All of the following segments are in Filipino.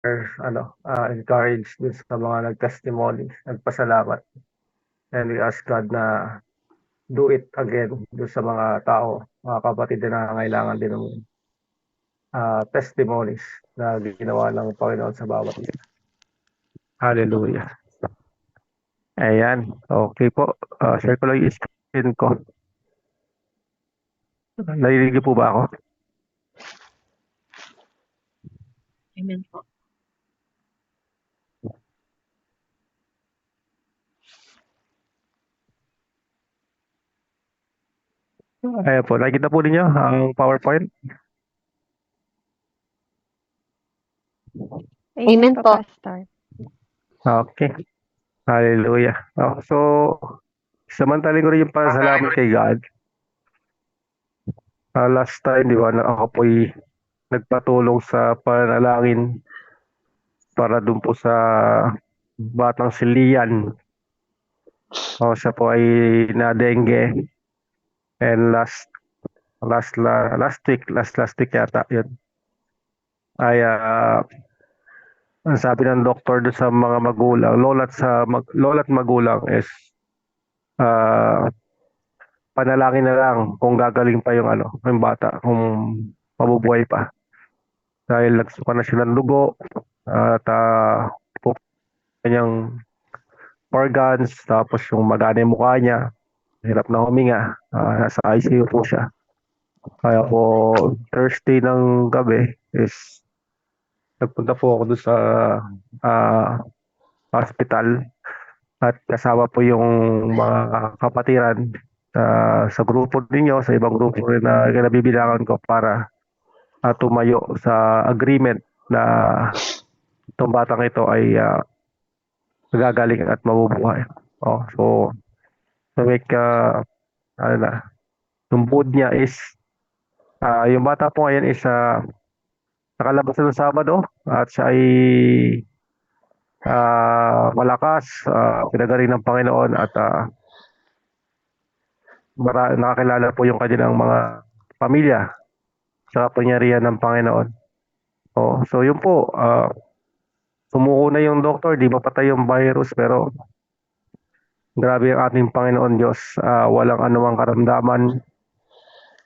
encouraged dun sa mga nag-testimony, nagpasalamat. And we ask God na do it again dun sa mga tao, mga kapatid na nangangailangan din ng testimonies na ginawa ng Panginoon sa bawat isa. Hallelujah. Ayan. Okay po. Share ko lang yung screen ko. Narinig niyo po ba ako? Amen po. Ayan po. Nakikita po ninyo ang PowerPoint? Amen po. Pastor. Okay. Hallelujah. So, samantalin ko rin yung pasalamat kay God. Last time, di ba, na ako po'y nagpatulong sa panalangin para dun po sa batang si Lian. Siya po ay na-dengue. And last week yata yun. Ay ang sabi ng doktor doon sa mga magulang, lola't magulang is panalangin na lang kung gagaling pa yung yung bata, kung mabubuhay pa. Dahil nagsuka na siya ng dugo at kanyang organs, tapos yung magana yung mukha niya, hirap na huminga, nasa ICU po siya. Kaya po Thursday ng gabi is nagpunta po ako doon sa hospital at kasama po yung mga kapatiran sa grupo ninyo, sa ibang grupo rin na nabibilangan ko para tumayo sa agreement na itong batang ito ay gagaling at mabubuhay. So make yung mood niya is yung bata po ngayon is nakalabas na ng Sabado at siya ay malakas, pinagaling ng Panginoon at nakakilala po yung kanilang mga pamilya sa kapangyarihan ng Panginoon. So yun po, sumuko na yung doktor, di mapatay yung virus, pero grabe ang ating Panginoon Diyos. Walang anumang karamdaman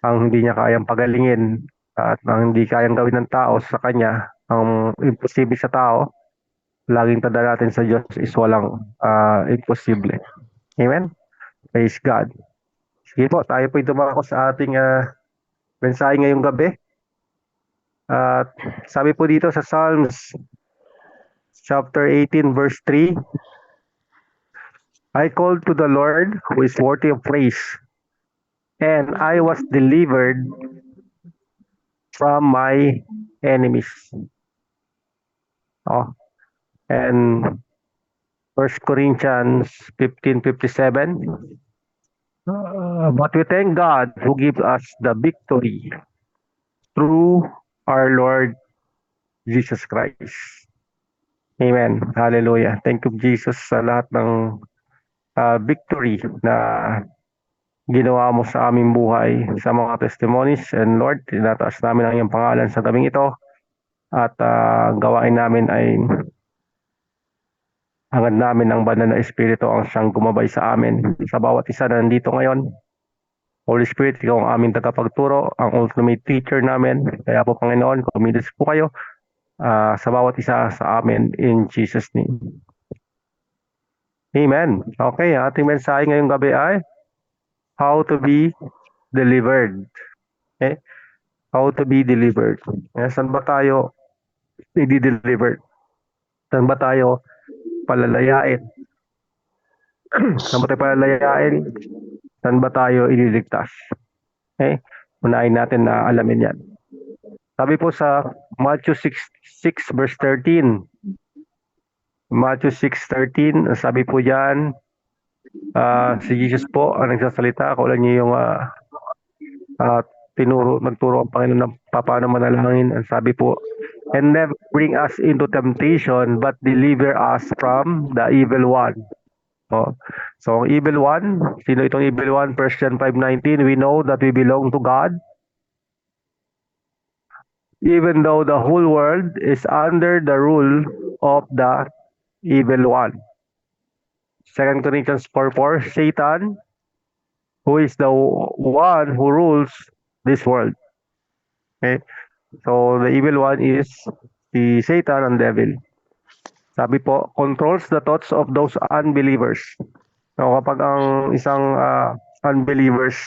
ang hindi niya kayang pagalingin at ang hindi kayang gawin ng tao sa kanya. Ang imposible sa tao, laging tanda natin sa Diyos is walang imposible. Amen? Praise God. Sige po, tayo po dumako sa ating mensahe ngayong gabi. Sabi po dito sa Psalms chapter 18 verse 3, I called to the Lord who is worthy of praise, and I was delivered from my enemies. And 1 Corinthians 15:57, but we thank God who gives us the victory through our Lord Jesus Christ. Amen. Hallelujah. Thank you, Jesus, sa lahat ng victory na ginawa mo sa aming buhay, sa mga testimonies. And Lord, tinataas namin ang iyong pangalan sa gabing ito. At gawain namin ay hangad namin ang banal na Espiritu ang siyang gumabay sa amin. Sa bawat isa na nandito ngayon, Holy Spirit, ikaw ang aming tagapagturo, ang ultimate teacher namin. Kaya po, Panginoon, kumilos po kayo sa bawat isa sa amin in Jesus' name. Amen. Okay, ating mensahe ngayong gabi ay how to be delivered. Okay? How to be delivered. Saan ba tayo i-delivered? Saan ba tayo palalayain? Saan ba tayo palalayain? Saan ba tayo ililigtas? Okay? Unahin natin na alamin yan. Sabi po sa Matthew 6 verse 13. Matthew 6:13, sabi po diyan, si Jesus po ang nagsasalita. Kaulan niyo yung nagturo ang Panginoon ng paano manalangin. Ang sabi po, and never bring us into temptation, but deliver us from the evil one. So ang evil one, sino itong evil one? 1 John 5:19, we know that we belong to God. even though the whole world is under the rule of the evil one. 2 Corinthians 4:4, Satan, who is the one who rules this world. Okay? So the evil one is si Satan ang devil. Sabi po, controls the thoughts of those unbelievers. So kapag ang isang unbelievers,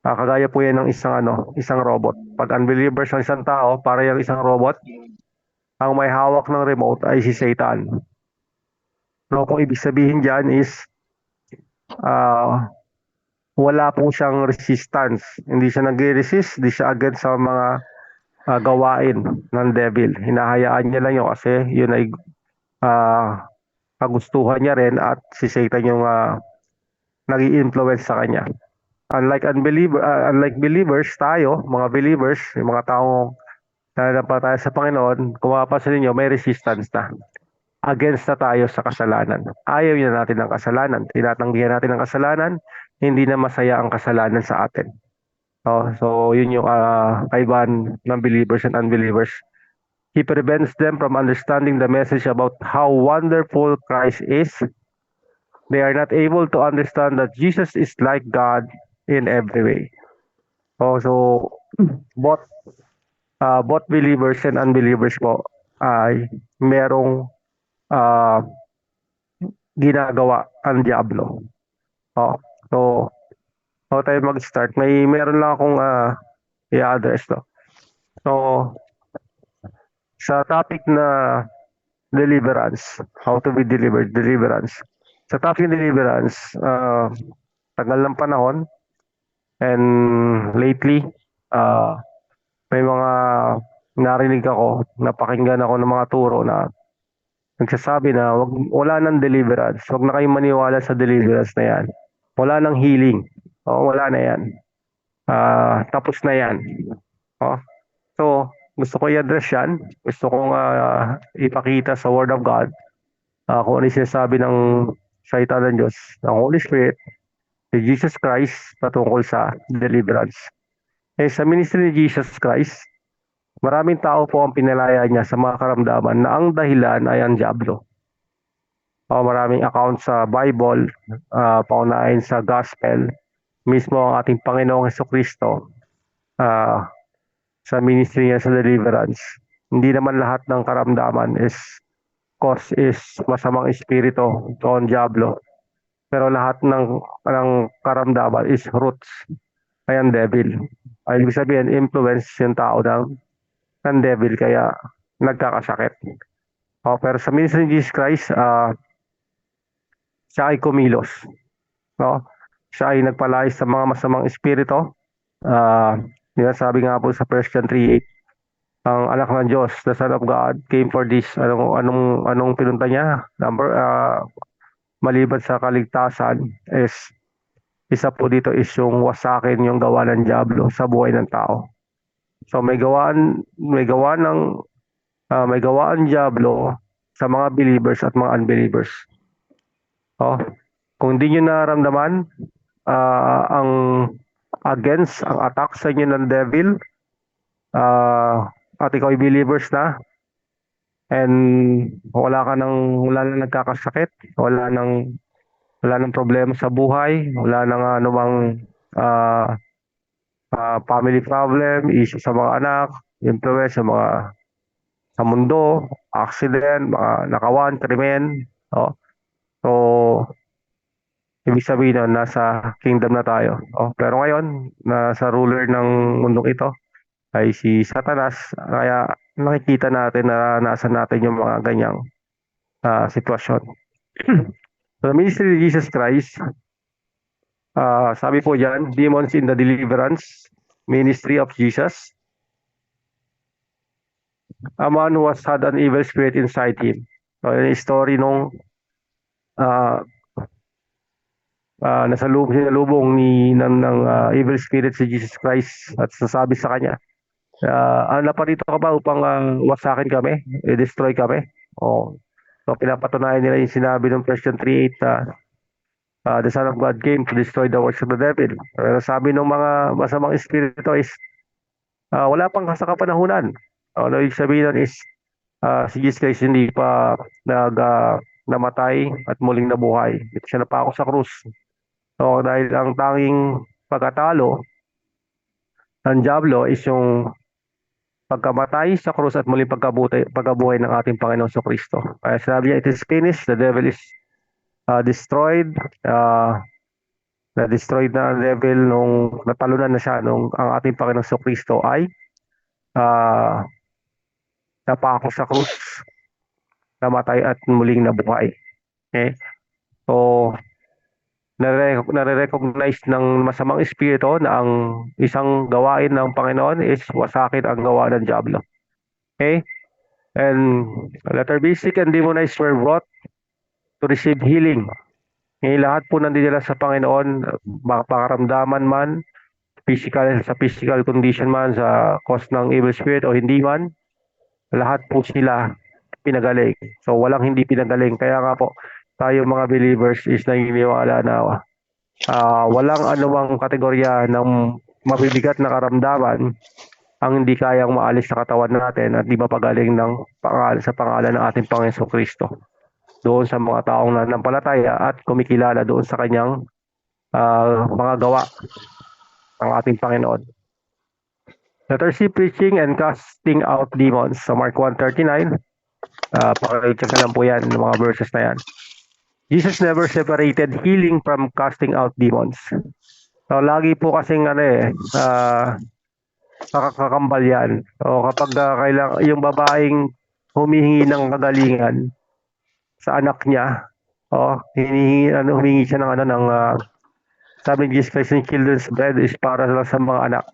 kagaya po yan ng isang robot. Pag unbelievers ng isang tao, para yung isang robot, ang may hawak ng remote ay si Satan. So kung ibig sabihin dyan is wala po siyang resistance. Hindi siya nag-resist, hindi siya against sa mga gawain ng devil. Hinahayaan niya lang yun kasi yun ay kagustuhan niya rin at si Satan yung nag-i-influence sa kanya. Unlike believers tayo, mga believers, yung mga taong nananampalataya sa Panginoon, kung mapapansin niyo may resistance na. Against na tayo sa kasalanan. Ayaw na natin ng kasalanan. Tinatanggihan natin ang kasalanan, hindi na masaya ang kasalanan sa atin. So yun yung kaibahan ng believers and unbelievers. He prevents them from understanding the message about how wonderful Christ is. They are not able to understand that Jesus is like God in every way. So both believers and unbelievers po ay merong ginagawa ang Diablo. So tayo mag-start. Meron lang akong i-address to. So sa topic na deliverance, how to be deliverance. Sa topic ng deliverance, tagal ng panahon and lately, may mga narinig ako, napakinggan ako ng mga turo na nagsasabi na wala nang deliverance. Huwag na kayong maniwala sa deliverance na yan. Wala nang healing. Wala na yan. Tapos na yan. So, gusto ko i-address yan. Gusto kong ipakita sa Word of God kung ano yung sinasabi ng salita ng Diyos, ng Holy Spirit, si Jesus Christ patungkol sa deliverance. Sa ministry ni Jesus Christ, maraming tao po ang pinalaya niya sa mga karamdaman na ang dahilan ay ang Diablo. Maraming account sa Bible, paunahin sa Gospel, mismo ang ating Panginoong Jesucristo sa ministry niya sa deliverance. Hindi naman lahat ng karamdaman is masamang espiritu o ang Diablo. Pero lahat ng karamdaman is roots ay ang devil. Ay ibig sabihin, influence yung tao ng devil kaya nagkakasakit. Pero sa ministry ni Jesus Christ, siya ay kumilos. Siya ay nagpalayas sa mga masamang espiritu. Sabi nga po sa 1 John 3:8, ang anak ng Diyos, the Son of God, came for this. Anong pinunta niya? Maliban sa kaligtasan is isa po dito is yung wasakin yung gawa ng Diablo sa buhay ng tao. So may gawaan Diablo sa mga believers at mga unbelievers. Kung hindi nyo naramdaman ang attack sa inyo ng devil, at ikaw ay believers na, and wala nang nagkakasakit, wala nang problema sa buhay, wala nang anumang family problem, issue sa mga anak, influence sa mundo, accident, mga nakawan, krimen. So ibig sabihin na nasa kingdom na tayo. Pero ngayon, nasa ruler ng mundong ito ay si Satanas, kaya nakikita natin na nasa natin yung mga ganyang sitwasyon. So the ministry of Jesus Christ, sabi po dyan, demons in the deliverance ministry of Jesus. A man who has had an evil spirit inside him. So yung story nung sinalubong ng evil spirit si Jesus Christ at sasabi sa kanya, naparito ka ba upang wasakin kami, i-destroy kami? So pinapatunayan nila yung sinabi ng 1 John 3:8, the Son of God came to destroy the works of the devil. Pero sabi ng mga masamang espiritu is wala pang sa kapanahunan. Ano ibig sabihin nun is si Jesus Christ hindi pa namatay at muling nabuhay. Ito siya napako sa krus. So dahil ang tanging pagkatalo ng Diablo is yung pagkamatay sa krus at muling pagkabuhay ng ating Panginoon sa Kristo. Kaya sinabi niya, it is finished, the devil is destroyed, na-destroyed na ang devil nung natalunan na siya nung ang ating Panginoon sa Kristo ay uh, napako sa krus, namatay at muling nabuhay. Okay? So, nare-recognize ng masamang espiritu na ang isang gawain ng Panginoon is wasakin ang gawa ng Diablo. Okay? And letter B, sick and demonized were brought to receive healing. Ngayon lahat po nandito sa Panginoon, makaramdaman man, sa physical condition man, sa cause ng evil spirit o hindi man, lahat po sila pinagaling. So walang hindi pinagaling. Kaya nga po, tayo mga believers is naniniwala na walang anumang kategorya ng mabibigat na karamdaman ang hindi kayang maalis sa katawan natin at di mapagaling sa pangalan ng ating Panginoon Kristo. Doon sa mga taong nanampalataya at kumikilala doon sa kanyang mga gawa ng ating Panginoon. Letter C, preaching and casting out demons. So Mark 1:39, pakicheck na lang po yan, ng mga verses na yan. Jesus never separated healing from casting out demons. So lagi po kasing kakakambal yan. So kapag yung babaeng humihingi ng kagalingan sa anak niya, humingi siya ng sabi ni Jesus Christ, children's bread is para lang sa mga anak.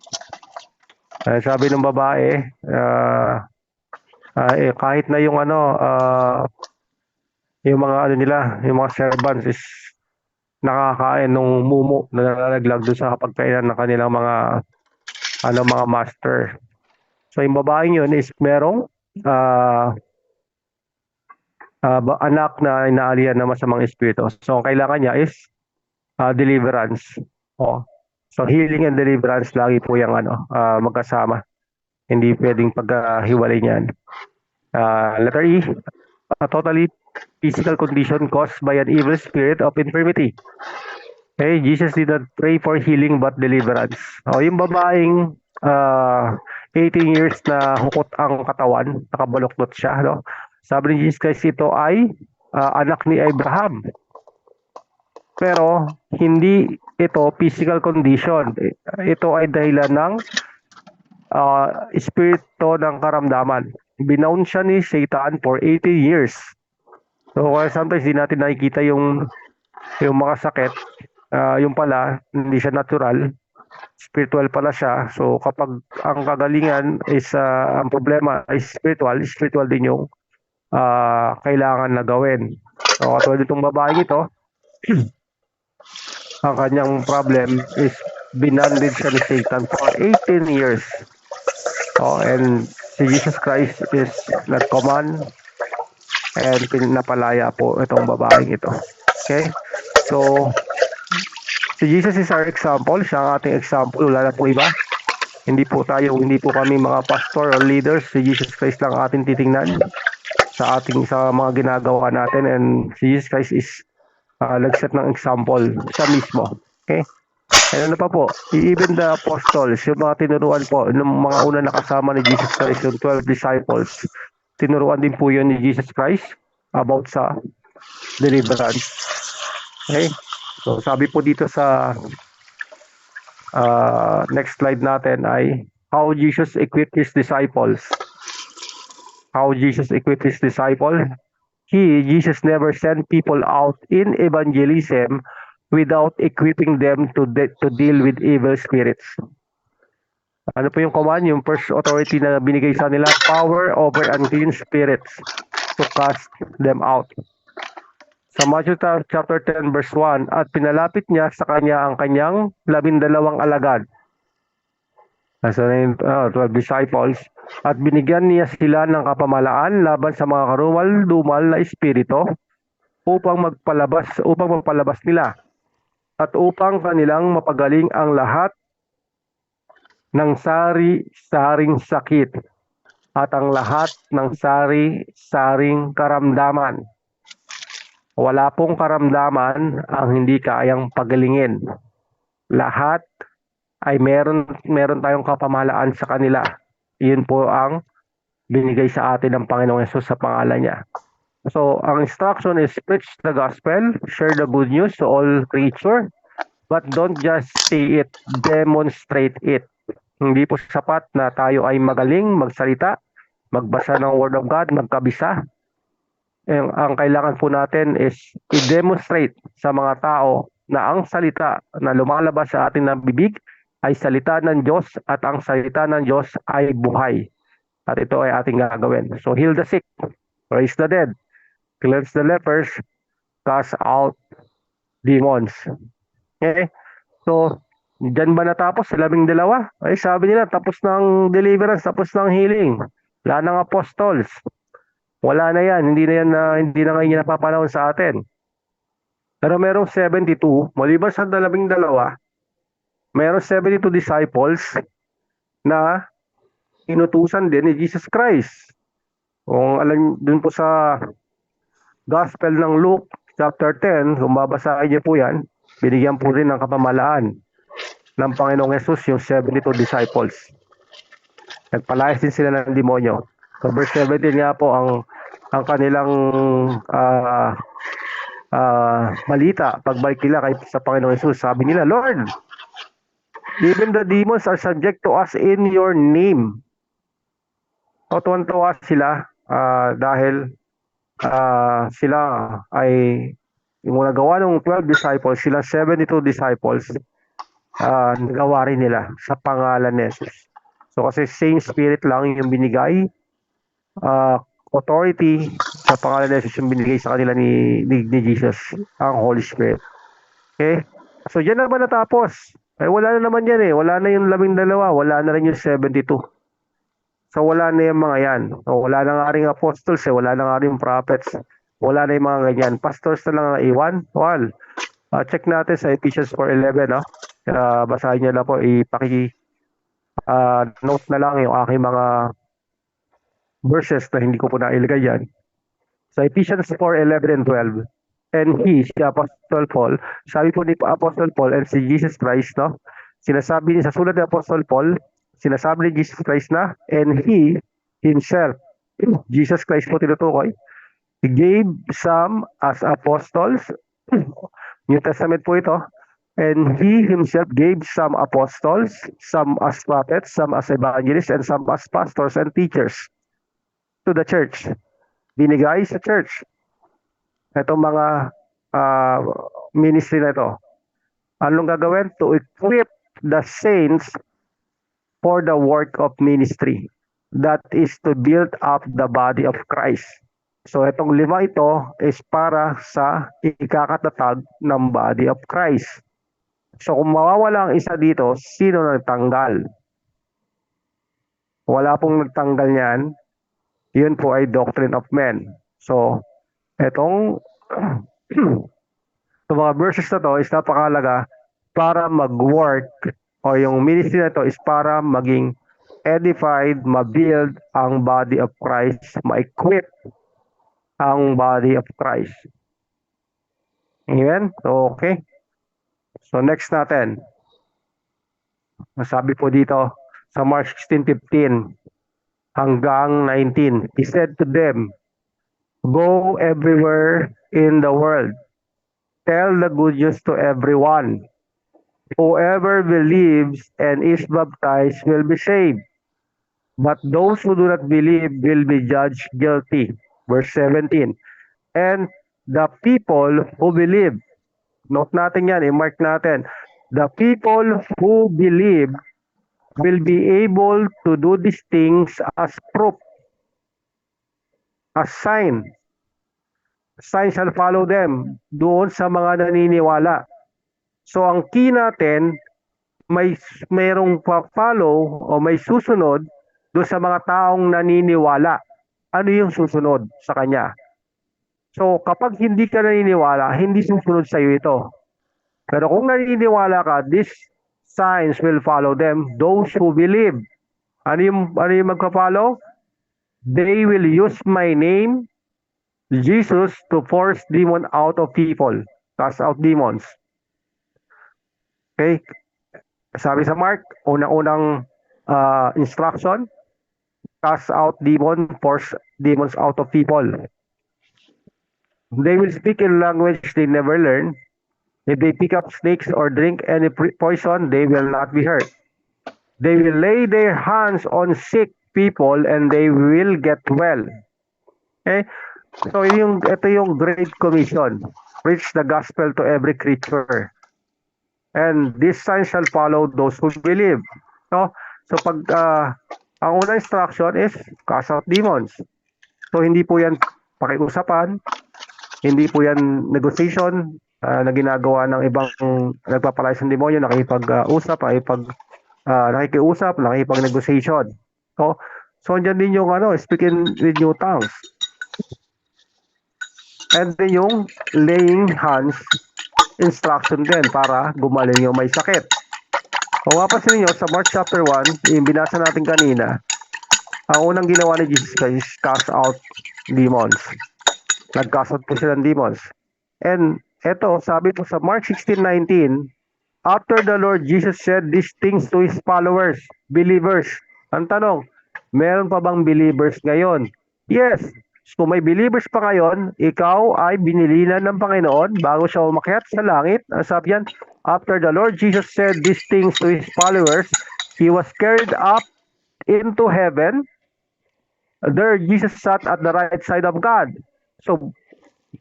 Sabi ng babae, kahit na yung yung mga yung mga servants is nakakain ng mumo na nalalaglag doon sa kapagkainan ng kanilang mga master. So yung babaeng yun is merong anak na inaalihan ng masamang espiritu. So ang kailangan niya is deliverance. So healing and deliverance lagi po yung magkasama. Hindi pwedeng paghiwalay niyan. Letter E, a totally physical condition caused by an evil spirit of infirmity. Okay, Jesus did not pray for healing but deliverance. Yung babaeng 18 years na hukot ang katawan, nakabaluktot siya, no? Sabi ni Jesus Christ, ito ay anak ni Abraham. Pero hindi ito physical condition. Ito ay dahilan ng espiritu ng karamdaman. Binound siya ni Satan for 80 years. So sometimes di natin nakikita yung mga sakit. Yung pala, hindi siya natural. Spiritual pala siya. So kapag ang kagalingan is ang problema is spiritual din yung kailangan na gawin. So katulad itong babaeng ito, ang kanyang problem is binanded siya ni Satan for 18 years. And si Jesus Christ is nag-command and pinapalaya po itong babaeng ito. Okay? So, si Jesus is our example. Siya ang ating example. Wala na po iba. Hindi po kami mga pastor or leaders. Si Jesus Christ lang ating titingnan sa mga ginagawa natin. And si Jesus Christ is nag-set ng example siya mismo. Okay? And ano pa po, even the apostles, yung mga tinuruan po, ng mga una nakasama ni Jesus Christ, yung 12 disciples, tinuruan din po yun ni Jesus Christ about sa deliverance. Okay? So sabi po dito sa next slide natin ay how Jesus equipped His disciples. How Jesus equipped His disciples. Jesus never sent people out in evangelism without equipping them to deal with evil spirits. Ano po yung command? Yung first authority na binigay sa nila, power over unclean spirits to cast them out. Sa Matthew chapter 10 verse 1, at pinalapit niya sa kanya ang kanyang 12 alagad. So 12 disciples, at binigyan niya sila ng kapamalaan laban sa mga karumal-dumal na espiritu upang magpalabas nila at upang kanilang mapagaling ang lahat ng sari-saring sakit at ang lahat ng sari-saring karamdaman. Wala pong karamdaman ang hindi kayang pagalingin. Lahat ay meron tayong kapamahalaan sa kanila. Iyon po ang binigay sa atin ng Panginoong Yesus sa pangalan niya. So, ang instruction is preach the gospel, share the good news to all creature, but don't just say it, demonstrate it. Hindi po sapat na tayo ay magaling magsalita, magbasa ng Word of God, magkabisa. Ang kailangan po natin is i-demonstrate sa mga tao na ang salita na lumalabas sa ating bibig ay salita ng Diyos at ang salita ng Diyos ay buhay. At ito ay ating gagawin. So heal the sick, raise the dead, cleanse the lepers, cast out demons. Okay? So, dyan ba natapos sa 12? Ay sabi nila, tapos ng deliverance, tapos ng healing. Wala ng apostles. Wala na yan. Hindi na ngayon napapanahon sa atin. Pero merong 72, maliban sa 12, merong 72 disciples na inutusan din ni Jesus Christ. Kung alam dun po sa Gospel ng Luke chapter 10, kung babasahin niyo po yan, binigyan po rin ng kapamalaan ng Panginoong Yesus yung 72 disciples. Nagpalayas din sila ng demonyo. So verse 17 nga po ang kanilang balita, pagbalik nila sa Panginoong Yesus. Sabi nila, Lord, even the demons are subject to us in your name. O tuwan-tuwa sila dahil sila ay yung nagawa ng 12 disciples, sila 72 disciples, nagawa rin nila sa pangalan ni Jesus. So kasi same spirit lang yung binigay, authority sa pangalan ni Jesus yung binigay sa kanila ni Jesus, ang Holy Spirit. Okay? So yan na ba natapos? Ay wala na naman yan eh. Wala na yung 12, wala na rin yung 72. So wala na yung mga yan. So, wala na nga rin apostles eh, wala na nga rin prophets. Wala na yung mga ganyan. Pastors na lang ang iwan. Well, check natin sa Ephesians 4:11, no? Basahin niyo na po, note na lang yung aking mga verses na hindi ko po nailagay yan. Sa Ephesians 4:11 and 12. And he, si Apostle Paul, sabi po ni Apostle Paul and si Jesus Christ, no? Sinasabi niya sa sulat ni Apostle Paul, sinasabi ni Jesus Christ na, and he himself, Jesus Christ po tinutukoy, he gave some as apostles, New Testament po ito, and he himself gave some apostles, some as prophets, some as evangelists, and some as pastors and teachers to the church. Binigay sa church. Itong mga ministry na ito. Anong gagawin? To equip the saints for the work of ministry. That is to build up the body of Christ. So itong 5 ito is para sa ikakatatag ng body of Christ. So kung mawawala ang isa dito, sino nagtanggal? Wala pong nagtanggal niyan. Yun po ay doctrine of men. So itong mga verses na to is napakahalaga para mag-work o yung ministry na to is para maging edified, ma-build ang body of Christ, ma-equip ang body of Christ. Amen? Okay. So next natin. Masabi po dito sa Mark 16:15 hanggang 19. He said to them, go everywhere in the world. Tell the good news to everyone. Whoever believes and is baptized will be saved, but those who do not believe will be judged guilty. Verse 17. And the people who believe, note natin yan, i-mark natin, the people who believe will be able to do these things as proof, as sign. Sign shall follow them doon sa mga naniniwala. So ang key natin, mayroong pa-follow o may susunod doon sa mga taong naniniwala. Ano yung susunod sa kanya? So kapag hindi ka naniniwala, hindi susunod sa iyo ito. Pero kung naniniwala ka, this signs will follow them, those who believe. Ano yung magpa-follow? They will use my name, Jesus, to force demon out of people, cast out demons. Okay? Sabi sa Mark, unang-unang instruction, cast out demon, force demons out of people. They will speak in language they never learn. If they pick up snakes or drink any poison, they will not be hurt. They will lay their hands on sick people and they will get well. Okay? So ito yung Great Commission. Preach the gospel to every creature. And this sign shall follow those who believe. No? So pag ang unang instruction is cast out demons. So hindi po yan pakiusapan, hindi po yan negotiation na ginagawa ng ibang nagpapalayas ng demonyo, nakikipag-usap, nakikiusap, nakikipag-negotiation. So andyan din yung speaking with new tongues. And then yung laying hands instruction din para gumaling yung may sakit. Kung mapasin niyo sa Mark chapter 1, yung binasa natin kanina, ang unang ginawa ni Jesus Christ, cast out demons. Nag-cast out po sila ng demons. And eto, sabi po sa Mark 16:19, after the Lord Jesus said these things to His followers, believers. Ang tanong, meron pa bang believers ngayon? Yes. Kung may believers pa ngayon, ikaw ay binilinan ng Panginoon bago siya umakyat sa langit. Ang sabi yan, after the Lord Jesus said these things to His followers, He was carried up into heaven. There Jesus sat at the right side of God. So,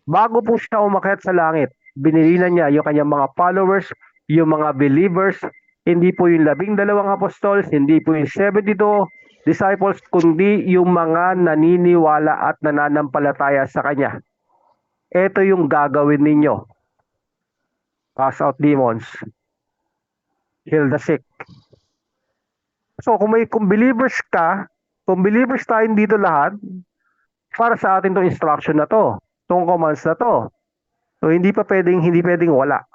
bago po siya umakyat sa langit, binilinan niya yung kanyang mga followers, yung mga believers, hindi po yung 12 apostles, hindi po yung 72 disciples, kundi yung mga naniniwala at nananampalataya sa Kanya. Ito yung gagawin ninyo. Cast out demons. Heal the sick. So, kung believers ka, kung believers tayong dito lahat, para sa atin itong instruction na to, itong commands na to. So, hindi pwedeng wala.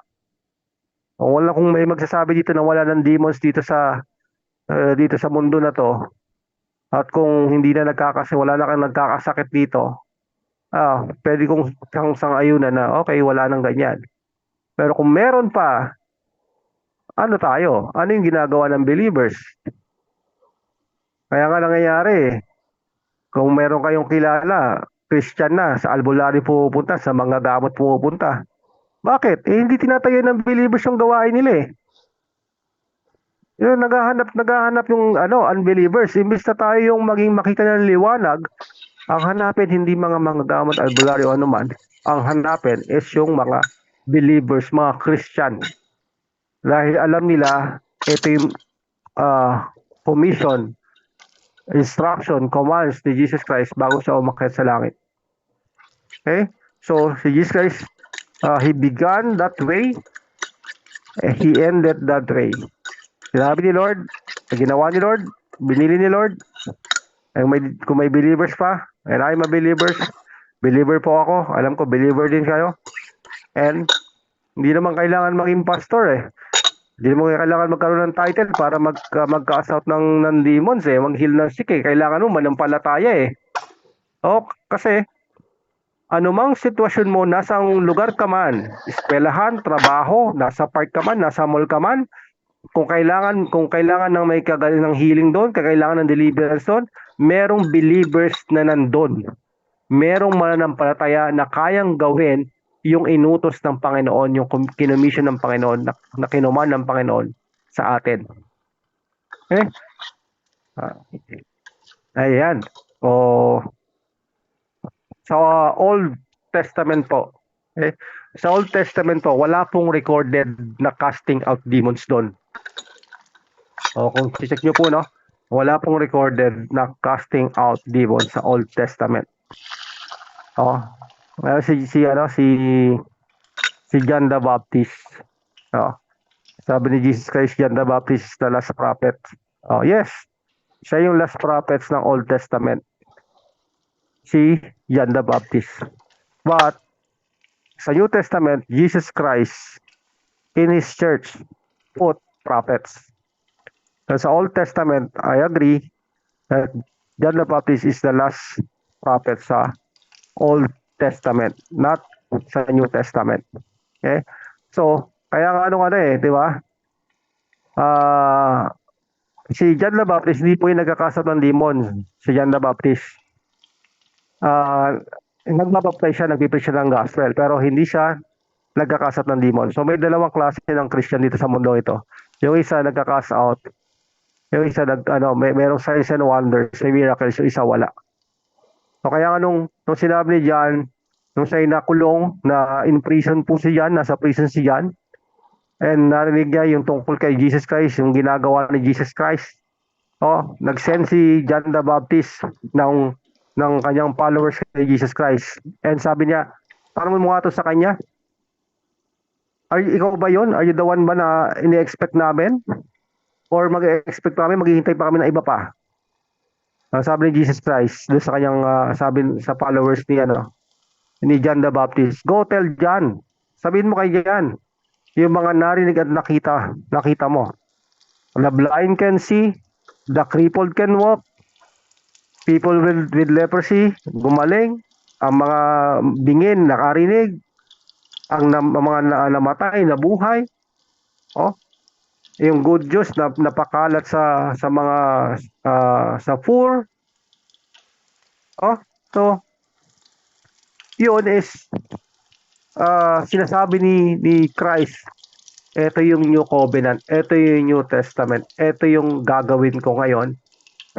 Kung may magsasabi dito na wala ng demons dito sa mundo na to, at kung hindi na wala na kang nagkakasakit dito, pwede kang sang-ayunan na okay, wala nang ganyan. Pero kung meron pa, ano tayo? Ano yung ginagawa ng believers? Kaya nga nangyayari, kung meron kayong kilala, Christian na, sa albularyo pupunta, sa mga gamot pupunta. Bakit? Hindi tinatayo ng believers yung gawain nila eh. Yun, naghahanap yung unbelievers. Imbis na tayo yung makita ng liwanag, ang hanapin hindi mga gamot, albularyo, anuman. Ang hanapin is yung mga believers, mga Christian. Dahil alam nila, ito yung commission, instruction, commands ni Jesus Christ bago siya umakyat sa langit. Okay? So, si Jesus Christ, He began that way, He ended that way. Sinabi ni Lord, ginawa ni Lord, binili ni Lord. Kung may believers pa, and I'm a believer po ako, alam ko, believer din kayo. And hindi naman kailangan maging pastor eh. Hindi naman kailangan magkaroon ng title para mag-cast out ng demons eh, mag-heal ng sick eh. Kailangan mo manampalataya eh. Kasi anumang sitwasyon mo, nasa lugar ka man, eskwelahan, trabaho, nasa park ka man, nasa mall ka man, kung kailangan ng may ng healing doon, kailangan ng deliverance doon, merong believers na nandun. Merong mananampalataya na kayang gawin yung inutos ng Panginoon, yung kinomission ng Panginoon, na kinuman ng Panginoon sa atin. Okay? Ayan. Sa Old Testament po, okay? Sa Old Testament po, wala pong recorded na casting out demons doon. Kung check nyo po, no? Wala pong recorded na casting out demons sa Old Testament. Si John the Baptist. Sabi ni Jesus Christ, John the Baptist is the last prophet. Yes, siya yung last prophets ng Old Testament. Si John the Baptist. But sa New Testament, Jesus Christ in His church put prophets. And sa Old Testament, I agree that John the Baptist is the last prophet sa Old Testament, not sa New Testament. Okay? So, kaya nga di ba? Si John the Baptist, hindi po yung nagkakasat ng demon. Si John the Baptist. Nagbabaptize siya, nagpipreach siya ng gospel, pero hindi siya nagkakasat ng demon. So may dalawang klase ng Christian dito sa mundo ito. Yung isa nagka-cast out, yung isa merong signs and wonders, may miracles, yung isa wala. So kaya nga nung sinabi ni John, nung siya'y nakulong, na in prison po si John, nasa prison si John, and narinig niya yung tungkol kay Jesus Christ, yung ginagawa ni Jesus Christ. Nag-send si John the Baptist ng kanyang followers kay Jesus Christ. And sabi niya, parang mo nga to sa kanya. Ikaw ba yun? Are you the one ba na ini-expect namin? Or mag-expect namin, maghihintay pa kami ng iba pa? Sabi ni Jesus Christ, doon sa kanyang sabi sa followers ni John the Baptist, go tell John. Sabihin mo kay John, yung mga narinig at nakita mo. The blind can see, the crippled can walk, people with leprosy, gumaling, ang mga bingin, nakarinig, ang mga namatay, nabuhay. Yung good news na napakalat sa mga sa poor. So yun is sinasabi ni Christ, ito yung New Covenant, ito yung New Testament, ito yung gagawin ko ngayon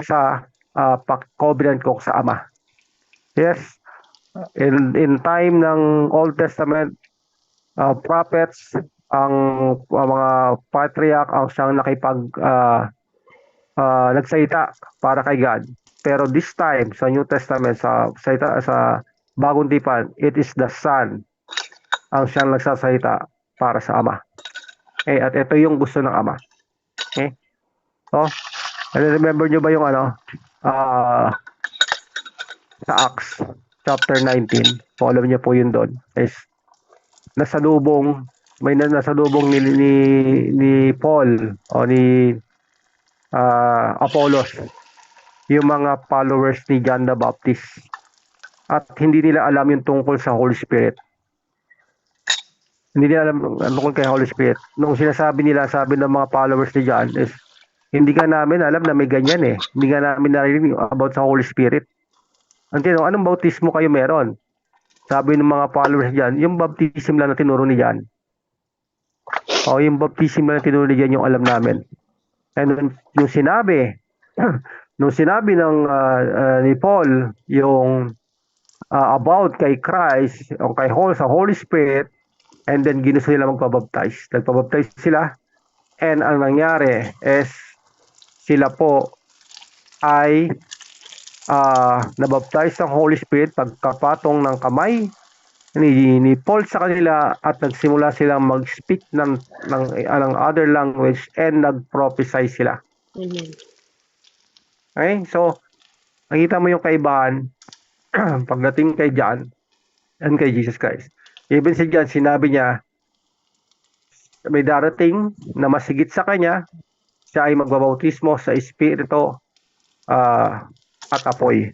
sa covenant ko sa Ama. Yes, in time ng Old Testament prophets, ang mga patriarch ang siyang nagsalita para kay God. Pero this time sa New Testament, sa Bagong Tipan, it is the Son ang siyang nagsasalita para sa Ama. At ito yung gusto ng Ama. Remember nyo ba yung sa Acts chapter 19? Follow nyo po yun doon. Is may nasalubong ni Paul o ni Apollos yung mga followers ni John the Baptist, at hindi nila alam yung tungkol sa Holy Spirit. Hindi nila alam tungkol kay Holy Spirit. Nung sabi ng mga followers ni John is, hindi ka namin alam na may ganyan Hindi ka namin narinig about sa Holy Spirit. Anong bautismo kayo meron? Sabi ng mga followers diyan, yung baptism lang na tinuro ni John. Yung baptism lang na tinuro ni John yung alam namin. And yung sinabi ng ni Paul yung about kay Christ o sa Holy Spirit, and then ginusto nila magpabaptize. Nagpabaptize sila, and ang nangyari is sila po ay nabaptize ng Holy Spirit pagkapatong ng kamay ni Paul sa kanila, at nagsimula silang mag-speak ng other language and nag-prophesy sila. Amen. Okay? So, nakita mo yung kaibahan pagdating kay John and kay Jesus Christ. Even si John, sinabi niya, may darating na masigit sa kanya, siya ay magbabautismo sa Espiritu at apoy.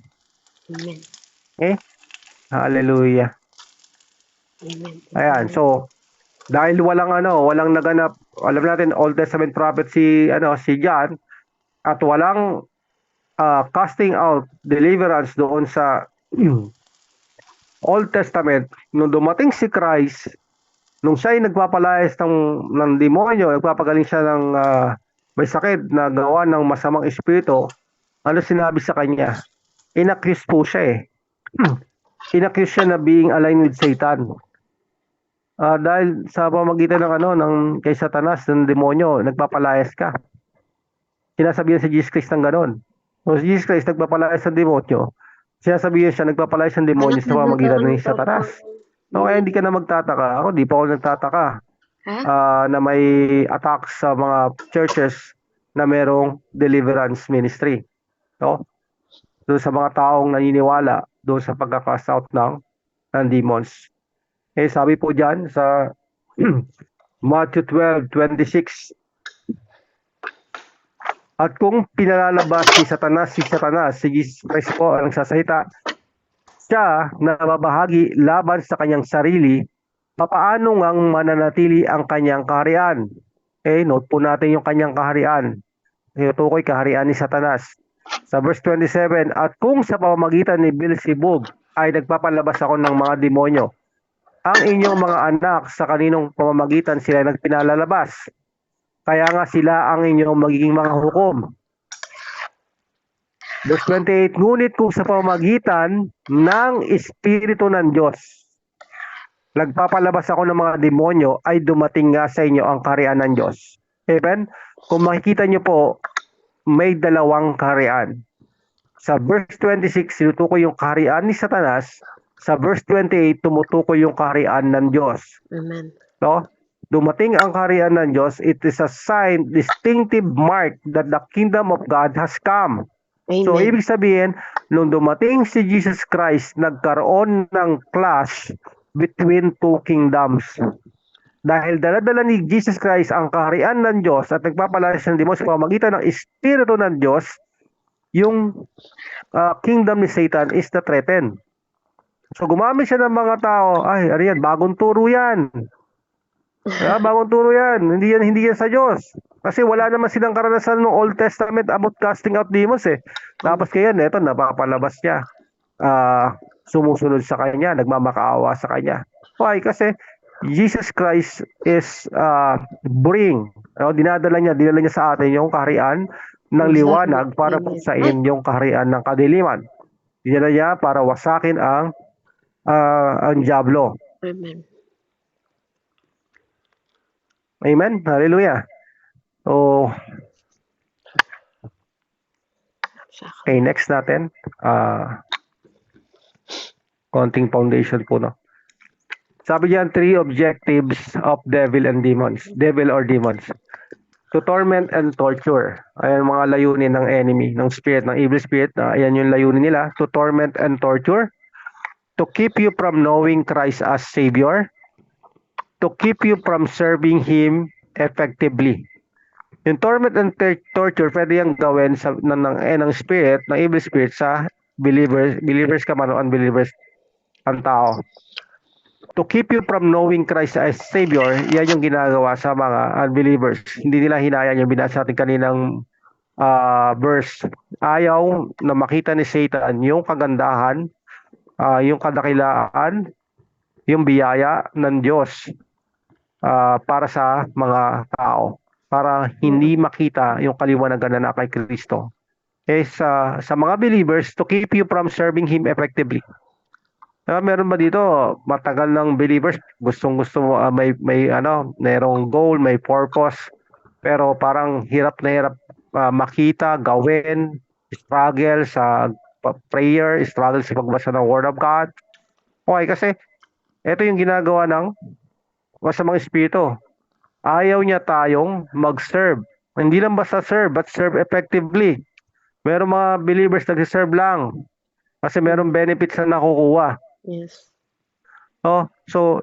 Amen. Okay? Hallelujah. Amen. Ayan, so dahil walang naganap, alam natin Old Testament prophet si John, at walang casting out deliverance doon sa Old Testament. Nung dumating si Christ, nung siya ay nagpapalayas ng demonyo, nagpapagaling siya ng may sakit na gawa ng masamang espiritu, ano sinabi sa kanya? Inaccuse po siya Inaccuse siya na being aligned with Satan. Dahil sa pamamagitan ng kay Satanas, ng demonyo, nagpapalayas ka. Sinasabihan si Jesus Christ ng ganon. So si Jesus Christ nagpapalayas ng demonyo, sinasabihan siya nagpapalayas ng demonyo sa pamamagitan ni Satanas. No, kaya hindi ka na magtataka. Ako, di pa ako nagtataka na may attacks sa mga churches na merong deliverance ministry. No? Doon sa mga taong naniniwala doon sa pagka-cast out ng demons. Sabi po dyan sa Matthew 12:26, At kung pinalalabas ni Satanas, si Jesus Christ po ang nagsasalita, siya na mabahagi laban sa kanyang sarili, papaano ngang mananatili ang kanyang kaharian? Okay, note po natin yung kanyang kaharian. Tinutukoy kaharian ni Satanas. Sa verse 27, at kung sa pamamagitan ni Beelzebub ay nagpapalabas ako ng mga demonyo, ang inyong mga anak sa kaninong pamamagitan sila nagpinalalabas. Kaya nga sila ang inyong magiging mga hukom. Verse 28, ngunit kung sa pamamagitan ng Espiritu ng Diyos, nagpapalabas ako ng mga demonyo, ay dumating nga sa inyo ang kaharian ng Diyos. Amen? Kung makikita nyo po, may dalawang kaharian. Sa verse 26, tinutukoy yung kaharian ni Satanas. Sa verse 28, tumutukoy yung kaharian ng Diyos. Amen. No? Dumating ang kaharian ng Diyos, it is a sign, distinctive mark that the kingdom of God has come. So, Amen. ibig sabihin, nung dumating si Jesus Christ, nagkaroon ng clash between two kingdoms. Dahil dala-dala ni Jesus Christ ang kaharian ng Diyos at nagpapalayas ng demons sa pamamagitan ng Espiritu ng Diyos, yung kingdom ni Satan is na-threaten. So, gumamit siya ng mga tao, ay, ano yan, bagong turo yan. Bagong turo yan. Hindi yan sa Diyos. Kasi wala naman silang karanasan ng Old Testament about casting out demons eh. Tapos kaya neto, napapalabas niya. Sumusunod sa kanya, nagmamakaawa sa kanya. Why? Kasi Jesus Christ is dinala niya sa atin yung kaharian ng liwanag para puksain yung kaharian ng kadiliman. Dinala niya para wasakin ang diablo. Amen. Amen? Hallelujah. So, okay, next natin. Konting foundation po, no? Sabi diyan, 3 objectives of devil and demons. Devil or demons. To torment and torture. Ayan mga layunin ng enemy, ng spirit, ng evil spirit. Ayan yung layunin nila. To torment and torture. To keep you from knowing Christ as Savior. To keep you from serving Him effectively. Yung torment and torture, pwede yung gawin ng spirit, ng evil spirit sa believers ka man o unbelievers ang tao. To keep you from knowing Christ as Savior, yan yung ginagawa sa mga unbelievers. Hindi nila hinayaan yung binasa natin kaninang verse. Ayaw na makita ni Satan yung kagandahan, yung kadakilaan, yung biyaya ng Diyos para sa mga tao. Para hindi makita yung kaliwanagan na kay Kristo. Sa mga believers, to keep you from serving Him effectively. Meron ba dito matagal ng believers gustong-gusto mo merong goal, may purpose, pero parang hirap na hirap makita, gawin, struggle sa prayer, struggle sa pagbasa ng Word of God. Okay, kasi ito yung ginagawa ng masamang espiritu. Ayaw niya tayong mag-serve. Hindi lang basta serve, but serve effectively. Meron mga believers nag-serve lang kasi meron benefits na nakukuha. Yes. So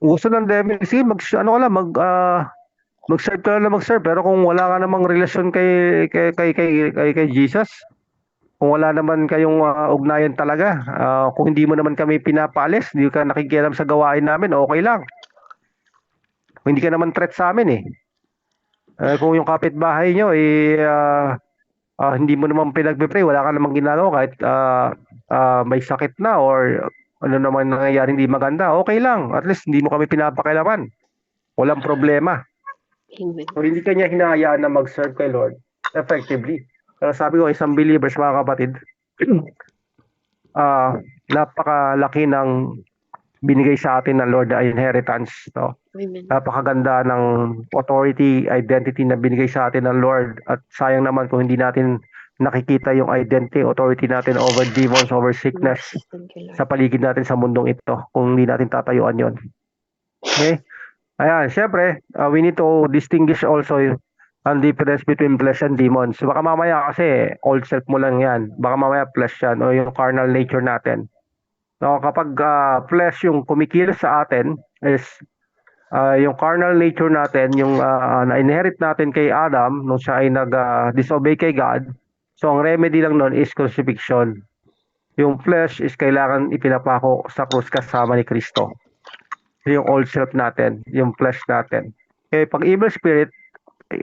gusto ng devil, sige, mag-serve ka lang mag-serve, pero kung wala ka namang relasyon kay Jesus, kung wala naman kayong ugnayan talaga, kung hindi mo naman kami pinapaalis, hindi ka nakikialam sa gawain namin, okay lang. Hindi ka naman threat sa amin eh. Kung yung kapitbahay nyo hindi mo naman pinagpe-pray, wala ka namang ginagawa kahit may sakit na or ano naman nangyayari hindi maganda, okay lang. At least hindi mo kami pinapakialaman. Walang problema. Amen. So hindi kanya hinahayaan na mag-serve kay Lord effectively. Pero sabi ko, isang believers mga kapatid, napakalaki ng binigay sa atin ng Lord na inheritance. No? Amen. Napakaganda ng authority, identity na binigay sa atin ng Lord. At sayang naman kung hindi natin nakikita yung identity, authority natin over demons, over sickness sa paligid natin sa mundong ito kung hindi natin tatayuan yon. Okay? Ayan, syempre, we need to distinguish also ang difference between flesh and demons. Baka mamaya kasi old self mo lang yan. Baka mamaya flesh yan o yung carnal nature natin. No, kapag flesh yung kumikilos sa atin is yung carnal nature natin, yung na-inherit natin kay Adam nung siya ay nag-disobey kay God. So ang remedy lang nun is crucifixion. Yung flesh is kailangan ipinapako sa krus kasama ni Kristo. Yung old self natin, yung flesh natin. Kaya pag evil spirit,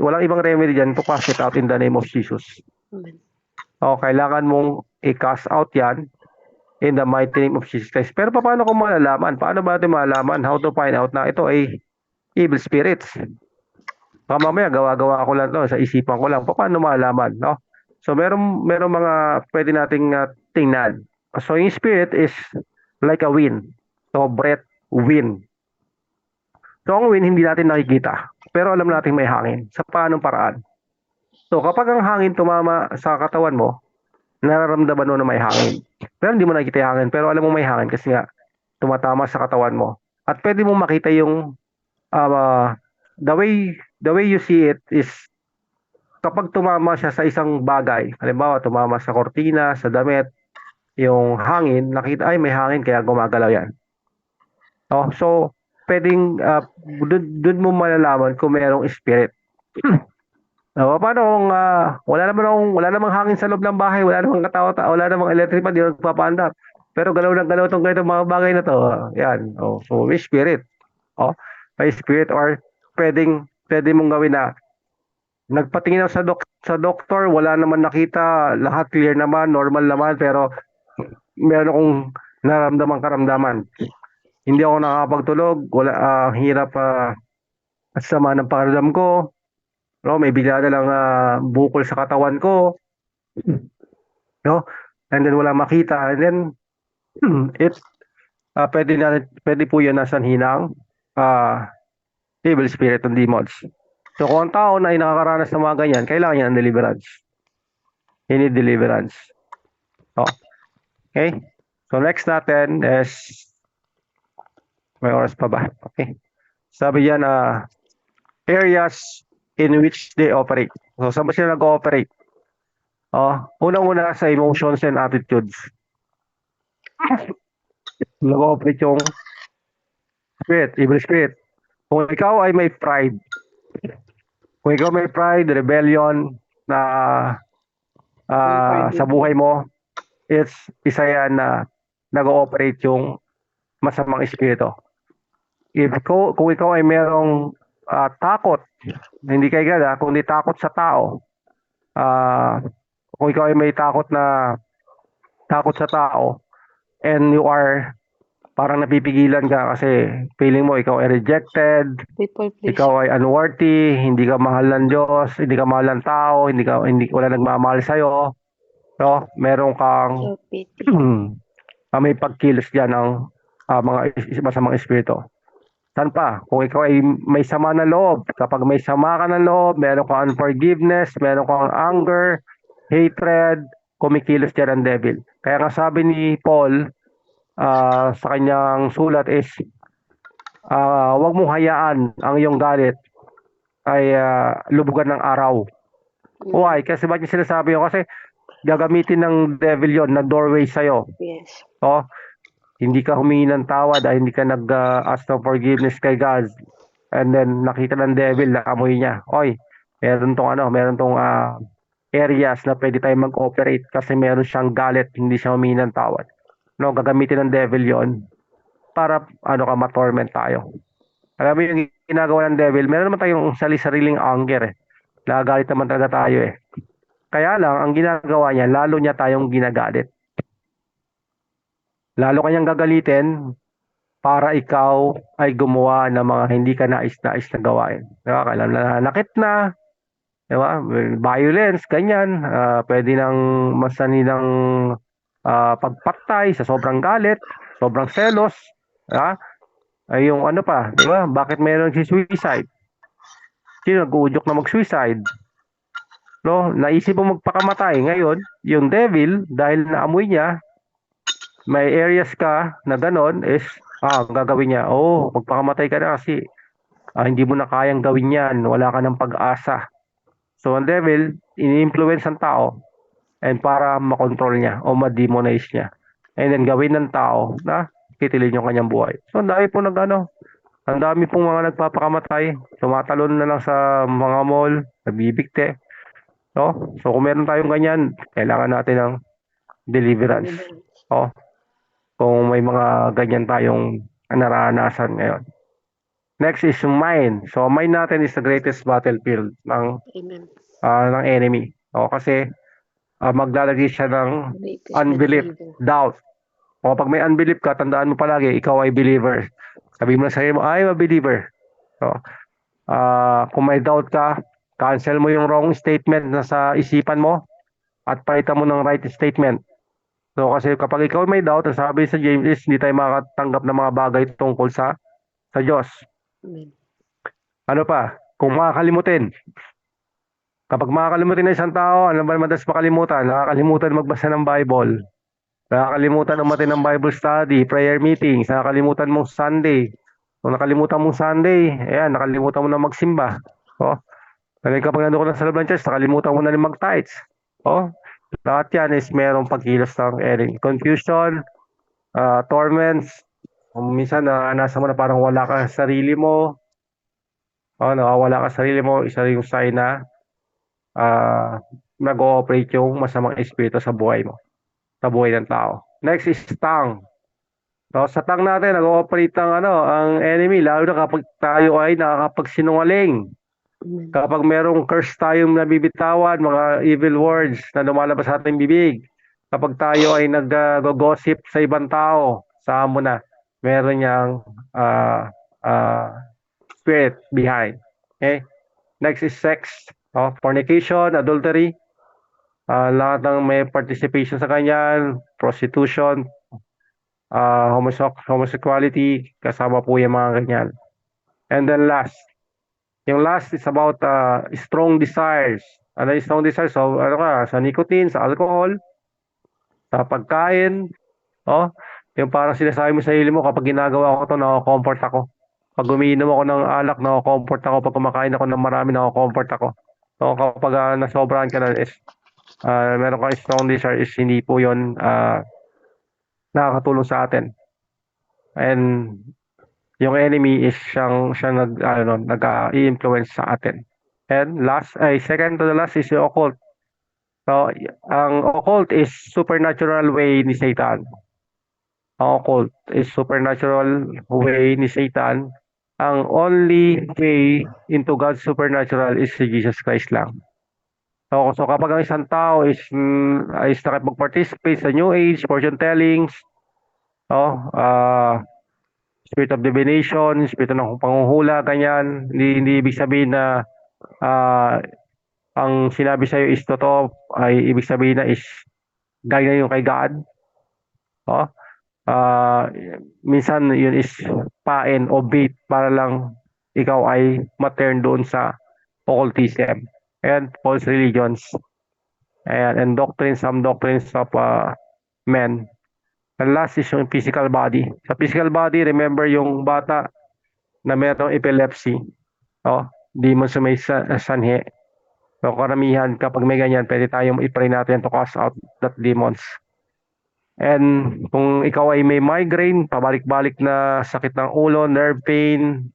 walang ibang remedy dyan to cast it out in the name of Jesus. Amen. O, kailangan mong i-cast out yan in the mighty name of Jesus Christ. Pero paano kung malalaman? Paano ba natin malalaman? How to find out na ito ay evil spirits? Baka mamaya gawa-gawa ko lang to, sa isipan ko lang. Paano malalaman, no? So meron mga pwede nating tingnan. So yung spirit is like a wind. So breath, wind. So ang wind hindi natin nakikita. Pero alam natin may hangin. Sa paanong paraan? So kapag ang hangin tumama sa katawan mo, nararamdaman mo na may hangin. Pero hindi mo nakikita yung hangin. Pero alam mo may hangin kasi nga tumatama sa katawan mo. At pwede mo makita yung the way you see it is kapag tumama siya sa isang bagay, halimbawa tumama sa kortina, sa damit, yung hangin, nakita ay may hangin kaya gumagalaw yan. Oh, so pwedeng dun mo malalaman kung mayroong spirit. Paano kung wala namang hangin sa loob ng bahay, wala namang wala namang electric pan, di nagpapaandar. Pero galaw ng galaw tong ganitong mga bagay na to. Yan. Oh, so may spirit. Oh, may spirit or pwede mong gawin na nagpatingin ako sa doktor, wala naman nakita, lahat clear naman, normal naman, pero meron akong naramdaman karamdaman. Hindi ako nakakapagtulog, wala hirap at sama ng pakiramdam ko. No, may bigla na lang bukol sa katawan ko. No? And then wala makita. And then it pwede po 'yan nasa hinang evil spirit and demons. So kung ang tao na ay nakakaranas ng mga ganyan, kailangan niya ng deliverance. He need deliverance. Okay? So next natin is may oras pa ba? Okay. Sabi yan areas in which they operate. So saan ba sila nag-ooperate? Unang-una sa emotions and attitudes. Nag-ooperate yung spirit, evil spirit. Kung ikaw ay may pride, rebellion na sa buhay mo, it's isa yan na nag-ooperate yung masamang espiritu. Kung ikaw ay merong takot, hindi kay God, kundi takot sa tao, kung ikaw ay may takot sa tao, and you are parang napipigilan ka kasi feeling mo ikaw ay rejected, ikaw ay unworthy, hindi ka mahal ng Diyos, hindi ka mahal ng tao, wala nagmamahal sa'yo, no? Meron kang may pagkilos dyan ng mga masamang espiritu. Saan pa? Kung ikaw ay may sama na loob, kapag may sama ka ng loob, meron kang unforgiveness, meron kang anger, hatred, kumikilos dyan ang devil. Kaya nga sabi ni Paul sa kanyang sulat is huwag mong hayaan ang iyong galit ay lubugan ng araw. Why? Kasi bakit niya sinasabi yun? Kasi gagamitin ng devil yon na doorway sa'yo. Yes. Hindi ka humingi ng tawad, hindi ka nag-ask ng forgiveness kay God. And then nakita ng devil na amoy niya. Meron tong areas na pwede tayong mag-operate kasi meron siyang galit, hindi siya humingi ng tawad. No, gagamitin ng devil yon para ma-torment tayo. Alam mo yung ginagawa ng devil, meron naman tayong sariling anger Nagagalit naman talaga tayo Kaya lang, ang ginagawa niya, lalo niya tayong ginagalit. Lalo kanyang gagalitin para ikaw ay gumawa ng mga hindi ka nais-nais na gawain. Diba? Kailan nananakit na, diba? Violence, ganyan. Pwede nang masani ng pagpatay sa sobrang galit, sobrang selos. Diba? Ay yung diba? Bakit mayroon si suicide? Sino nag-uudyok na mag-suicide? No, naisip mo magpakamatay. Ngayon, yung devil, dahil naamoy niya, may areas ka na ganon is, ang gagawin niya, magpakamatay ka na kasi hindi mo na kayang gawin yan. Wala ka ng pag-asa. So, ang devil, ini-influence ang tao and para makontrol niya o ma-demonize niya. And then, gawin ng tao na kitilin yung kanyang buhay. So, dahil po Ang dami pong mga nagpapakamatay, tumatalon na lang sa mga mall, nabibigti, no? So kung meron tayong ganyan, kailangan natin ng deliverance. Deliverance. Oh, kung may mga ganyan tayong nararanasan ngayon. Next is yung mind. So mind natin is the greatest battlefield Amen. ng enemy. O kasi maglalagay siya ng Greatest unbelief, deceiver. doubt. O pag may unbelief ka, tandaan mo palagi, ikaw ay believer. Sabi mo na sa sarili mo, I'm a believer. So, kung may doubt ka, cancel mo yung wrong statement na sa isipan mo at palitan mo ng right statement. So kasi kapag ikaw may doubt, ang sabi sa James is hindi tayo makakatanggap ng mga bagay tungkol sa Diyos. Amen. Ano pa? Kung makakalimutin. Kapag makakalimutin ng isang tao, ano ba madalas makalimutan? Nakakalimutan magbasa ng Bible. Nakakalimutan umatin ng Bible study, prayer meetings, nakakalimutan mong Sunday. Kung nakalimutan mong Sunday, ayan, nakalimutan mo na magsimba. Oh, kasi kapag nandun ka na sa loob ng church, nakalimutan mo na rin mag-tithes. Oh, lahat yan is merong pagkilos ng enemy. Confusion, torments, kung minsan nasa mo na parang wala ka sa sarili mo, nawawala ka sa sarili mo, isa rin yung sign na nag-ooperate yung masamang espiritu sa buhay mo, sa buhay ng tao. Next is tongue. So, sa tongue natin, nag-ooperate ang enemy, lalo na kapag tayo ay nakakapagsinungaling. Amen. Kapag merong curse tayong nabibitawan, mga evil words na lumalabas sa ating bibig, kapag tayo ay nag-gossip sa ibang tao, saan mo na, meron niyang uh, uh, spirit behind. Okay? Next is sex, fornication, adultery, lahat ng may participation sa kanyan, prostitution, homosexuality, kasama po yung mga ganyan. And then last, yung last is about strong desires. Ano yung strong desires? So, sa nicotine, sa alcohol, sa pagkain, oh, yung parang sinasabi mo sa sarili mo, kapag ginagawa ko to, nako-comfort ako. Pag umiinom ako ng alak, nako-comfort ako. Pag kumakain ako ng marami, nako-comfort ako. So, kapag nasobrahan ka na is, meron kang strong desire is hindi po yun nakakatulong sa atin. And yung enemy is siyang nag-i-influence sa atin. And second to the last is yung occult. So, ang occult is supernatural way ni Satan. Ang occult is supernatural way ni Satan. Ang only way into God's supernatural is si Jesus Christ lang. So kapag ang isang tao is nakipag-participate sa New Age, fortune tellings, spirit of divination, spirit ng panghuhula, ganyan, hindi ibig sabihin na ang sinabi sa'yo is totoo, ay ibig sabihin na is gaya yung kay God. Oh, minsan yun is pain o bait para lang ikaw ay ma-turn doon sa occultism and false religions. Ayan, and some doctrines of men. And last is yung physical body. Sa physical body, remember yung bata na mayroong epilepsy. Demons sa may sanhi. So karamihan kapag may ganyan, pwede tayong i-pray natin to cast out that demons. And kung ikaw ay may migraine, pabalik-balik na sakit ng ulo, nerve pain,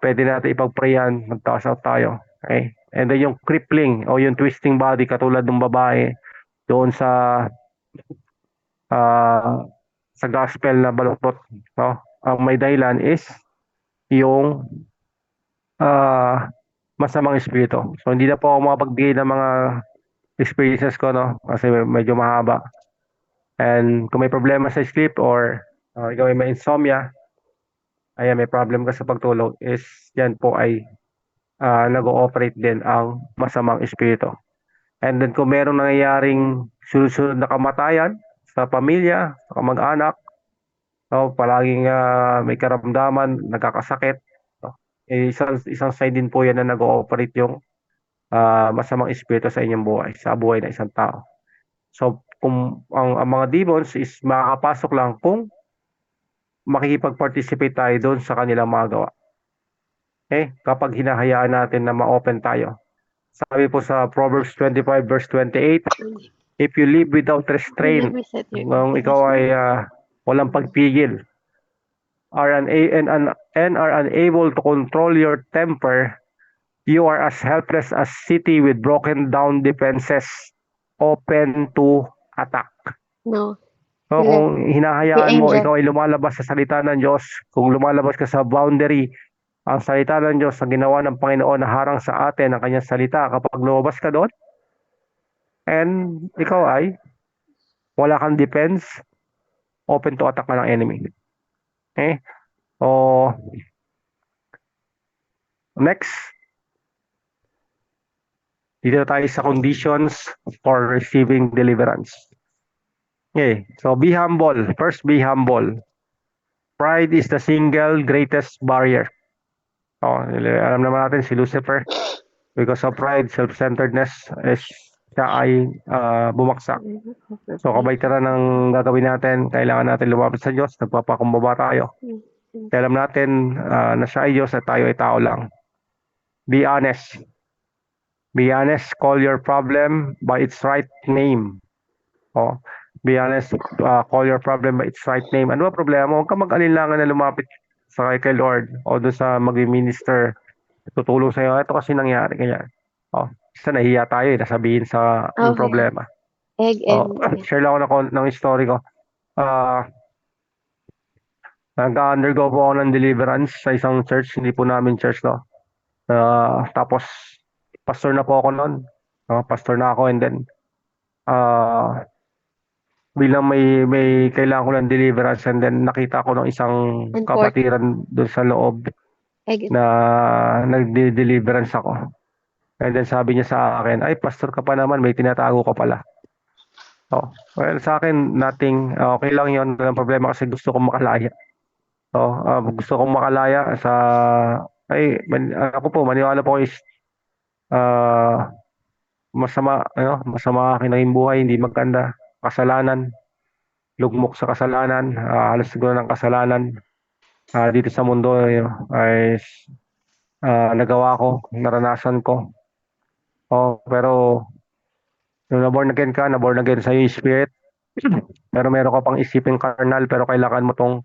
pwede natin ipag-pray yan, mag-cast out tayo. Okay? And then yung crippling o yung twisting body katulad ng babae doon sa gospel na baluktot, ang may dahilan is yung masamang espiritu. So hindi na po ako makapagbigay ng mga experiences ko, kasi medyo mahaba. And kung may problema sa sleep or ikaw ay may insomnia, ayan, may problem ka sa pagtulog, is yan po ay nag-ooperate din ang masamang espiritu. And then kung merong nangyayaring sunod-sunod na kamatayan sa pamilya, sa kamag-anak, palaging may karamdaman, nagkakasakit, isang sign din po yan na nag-ooperate yung masamang espiritu sa inyong buhay, sa buhay ng isang tao. So kung ang mga demons is makakapasok lang kung makikipag-participate tayo doon sa kanilang mga gawa. Okay? Kapag hinahayaan natin na ma-open tayo. Sabi po sa Proverbs 25 verse 28, if you live without restraint, kung ikaw ay walang pagpigil, are an and are unable to control your temper, you are as helpless as city with broken down defenses, open to attack. No. So Sila. kung Si hinahayaan mo, Angel. ikaw ay lumalabas sa salita ng Diyos, kung lumalabas ka sa boundary, ang salita ng Diyos na ginawa ng Panginoon na harang sa atin ang kanyang salita, kapag lumabas ka doon, and ikaw ay wala kang defense, open to attack ka ng enemy. Okay? O, next, dito tayo sa conditions for receiving deliverance. Okay, so be humble. First, be humble. Pride is the single greatest barrier. Oh, alam naman natin si Lucifer, because of pride, self-centeredness, is siya ay bumagsak. So kabaitaran ng gagawin natin, kailangan natin lumapit sa Diyos, nagpapakumbaba tayo. Kaya alam natin na siya ay Diyos at tayo ay tao lang. Be honest. Be honest, call your problem by its right name. Oh, be honest, call your problem by its right name. Ano ba problema mo? Huwag ka mag-alinlangan na lumapit sa kay Lord o doon sa mag-minister, tutulong sa'yo. Ito kasi nangyari, kanya. Oh, isa nahiya tayo nasabihin sa yung Okay. problema. Egg Oh, and share lang ako ng story ko. Nag-undergo po ako ng deliverance sa isang church, hindi po namin church, no? Tapos, pastor na po ako noon. Pastor na ako, and then, bilang may kailangan ko ng deliverance, and then nakita ko ng isang And kapatiran doon sa loob egg. na nagde-deliverance ako. And then sabi niya sa akin, ay pastor ka pa naman, may tinatago ka pala. Oh, well, sa akin, nothing, okay lang yun, walang problema kasi gusto kong makalaya. So, gusto kong makalaya sa, ako po, maniwala po is, masama, masama aking naging buhay, hindi maganda, kasalanan, lugmok sa kasalanan, halos siguro ng kasalanan dito sa mundo ay nagawa ko, naranasan ko. Oh, pero nung na-born again ka, na-born again sa yung spirit, pero meron ka pang isipin carnal, pero kailangan mo tong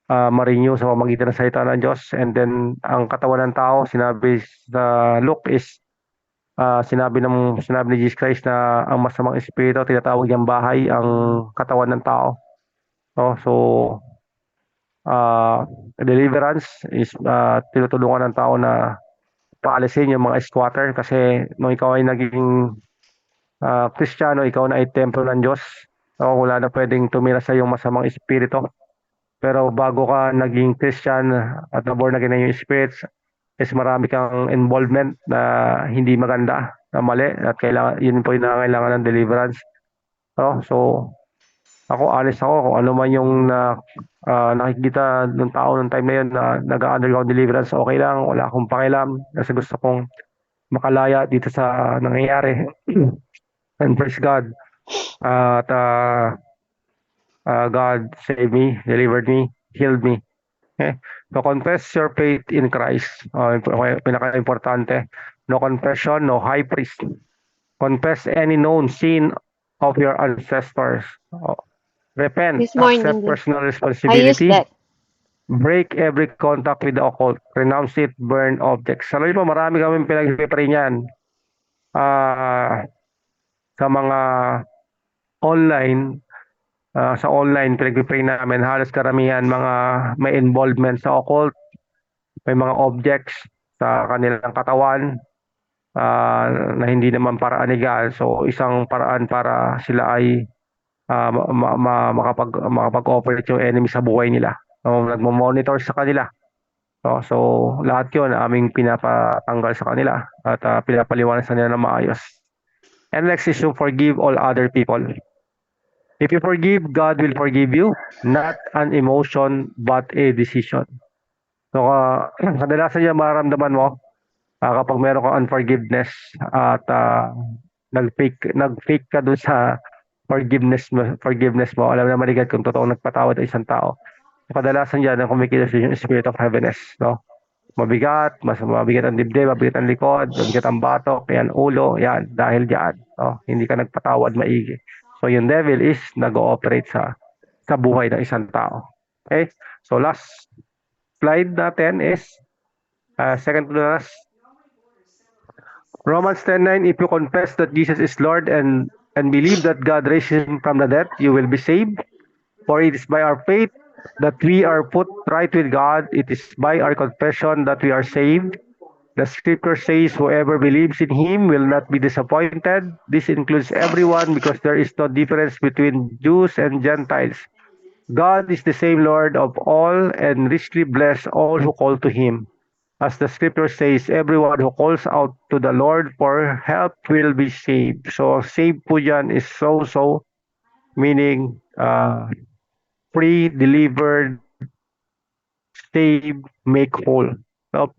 ma-renew sa pamamagitan ng salita ng Diyos. And then ang katawan ng tao, sinabi sa Luke is sinabi ni Jesus Christ na ang masamang espiritu tinatawag niyang bahay ang katawan ng tao. So deliverance is tinutulungan ng tao na paalisin yung mga squatter, kasi nung ikaw ay naging Kristiyano, ikaw na ay templo ng Diyos. Wala na pwedeng tumira sa iyong masamang espiritu. Pero bago ka naging Christian at na-born again na yung spirits, is marami kang involvement na hindi maganda, na mali, at kailangan, yun po yung nangangailangan ng deliverance. So, ako, honest ako, kung ano man yung nakikita ng tao ng time na yun na nag-undergo deliverance, okay lang, wala akong pakialam, kasi gusto kong makalaya dito sa nangyayari. And praise God. At God saved me, delivered me, healed me. Okay? So confess your faith in Christ. Pinaka-importante. No confession, no high priest. Confess any known sin of your ancestors. Repent, This morning, accept personal I used responsibility, that. break every contact with the occult, renounce it, burn objects. Alam niyo po, marami kami pinag-pray niyan sa mga online, sa online pinag-pray namin, halos karamihan mga may involvement sa occult, may mga objects sa kanilang katawan na hindi naman paraan legal. So isang paraan para sila ay makapag-operate yung enemy sa buhay nila. So, nagmo-monitor sa kanila. So lahat yun aming pinapatanggal sa kanila at pinapaliwanag sa nila na maayos. And next is to forgive all other people. If you forgive, God will forgive you, not an emotion but a decision. So kadalasan yan mararamdaman mo kapag meron kang unforgiveness at nag-fake ka dun sa forgiveness mo. Alam na maligad kung totoo nagpatawad ang isang tao. Kadalasan dyan ang kumikilos yung spirit of heaviness. No? Mabigat ang dibdib, mabigat ang likod, mabigat ang batok, yan, ulo, yan, dahil dyan. No? Hindi ka nagpatawad maigi. So yung devil is nag-ooperate sa buhay ng isang tao. Okay? So last slide natin is second to the last. Romans 10:9, if you confess that Jesus is Lord and believe that God raised him from the dead, you will be saved. For it is by our faith that we are put right with God. It is by our confession that we are saved. The scripture says, whoever believes in him will not be disappointed. This includes everyone because there is no difference between Jews and Gentiles. God is the same Lord of all and richly bless all who call to him. As the scripture says, everyone who calls out to the Lord for help will be saved. So, saved po dyan is so, meaning free, delivered, saved, make whole. So,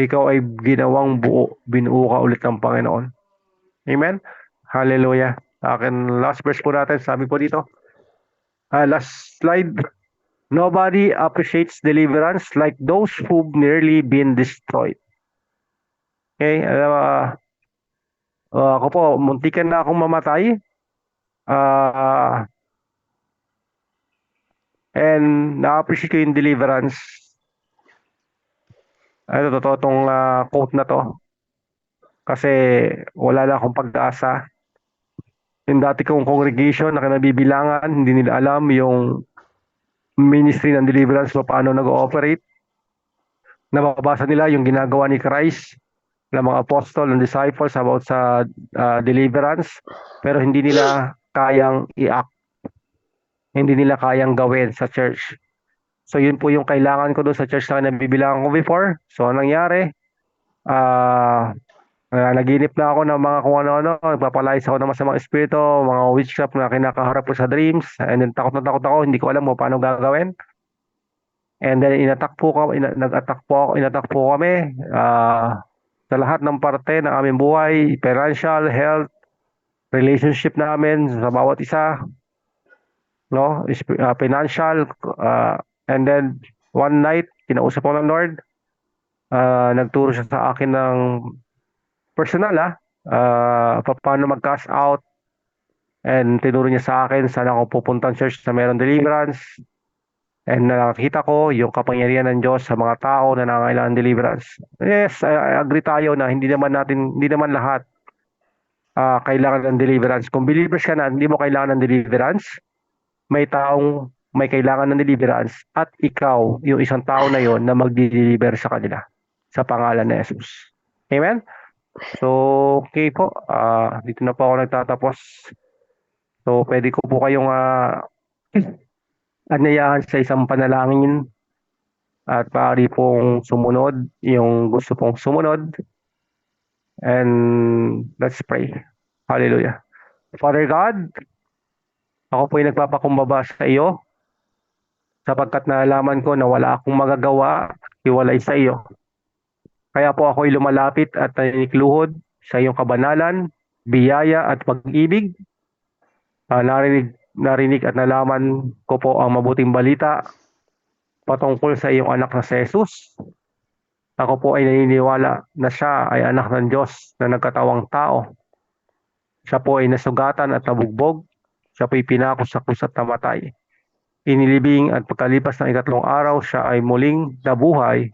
ikaw ay ginawang buo, binuo ka ulit ng Panginoon. Amen? Hallelujah. Akin, last verse po natin, sabi po dito. Last slide. Nobody appreciates deliverance like those who've nearly been destroyed. Okay? Ako po, muntikan na akong mamatay. And na-appreciate ko yung deliverance. Ano totoo tong quote na to. Kasi wala na akong pag-asa. Yung dati kong congregation na kinabibilangan, hindi nila alam yung ministry ng deliverance paano nag-ooperate. Nababasa nila yung ginagawa ni Christ ng mga apostol and disciples about sa deliverance, pero hindi nila kayang i-act. Hindi nila kayang gawin sa church. So yun po yung kailangan ko doon sa church na nabibilangan ko before. So anong nangyari? Naginip na ako ng mga kung ano-ano, nagpapalayas ako ng masamang espiritu, mga witchcraft na kinakaharap ko sa dreams, and then takot na takot ako, hindi ko alam mo paano gagawin. And then inattack po kami sa lahat ng parte ng aming buhay, financial, health, relationship namin sa bawat isa, no? Financial, and then one night, kinausap ko ng Lord, nagturo siya sa akin ng personal, paano mag-cash out, and tinuro niya sa akin saan ako pupunta ng church na mayroong deliverance, and nakita ko yung kapangyarihan ng Diyos sa mga tao na nangangailangan ng deliverance. Yes, I agree tayo na hindi naman lahat kailangan ng deliverance. Kung believers ka na, hindi mo kailangan ng deliverance, may taong may kailangan ng deliverance at ikaw, yung isang tao na yon na magdi-deliver sa kanila sa pangalan ni Jesus. Amen? So, okay po. Dito na po ako nagtatapos. So, pwede ko po kayong anyayahan sa isang panalangin at maaari pong sumunod yung gusto pong sumunod. And let's pray. Hallelujah. Father God, ako po ay nagpapakumbaba sa iyo sapagkat nalaman ko na wala akong magagawa hiwalay sa iyo. Kaya po ako'y lumalapit at nanikluhod sa iyong kabanalan, biyaya at pag-ibig. Narinig at nalaman ko po ang mabuting balita patungkol sa iyong anak na si Jesus. Ako po ay naniniwala na siya ay anak ng Diyos na nagkatawang tao. Siya po ay nasugatan at nabugbog. Siya po ay pinako sa krus at namatay. Inilibing at pagkalipas ng 3 araw, siya ay muling nabuhay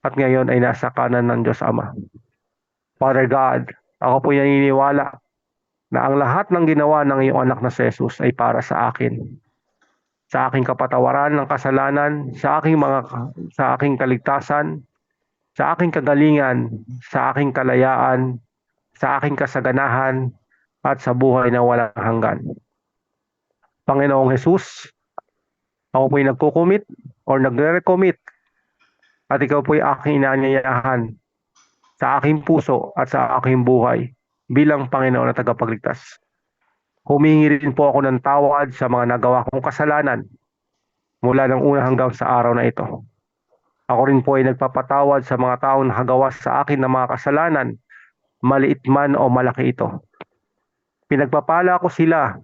at ngayon ay nasa kanan ng Diyos Ama. Father God, ako po ay naniniwala na ang lahat ng ginawa ng iyong anak na si Jesus ay para sa akin. Sa aking kapatawaran ng kasalanan, sa aking kaligtasan, sa aking kagalingan, sa aking kalayaan, sa aking kasaganahan, at sa buhay na walang hanggan. Panginoong Jesus, ako po'y nagkukumit or nagre-recommit at ikaw po'y aking inaanyayahan sa aking puso at sa aking buhay bilang Panginoon at tagapagligtas. Humingi rin po ako ng tawad sa mga nagawa kong kasalanan mula ng una hanggang sa araw na ito. Ako rin po ay nagpapatawad sa mga taong nakagawa sa akin ng mga kasalanan, maliit man o malaki ito. Pinagpapala ko sila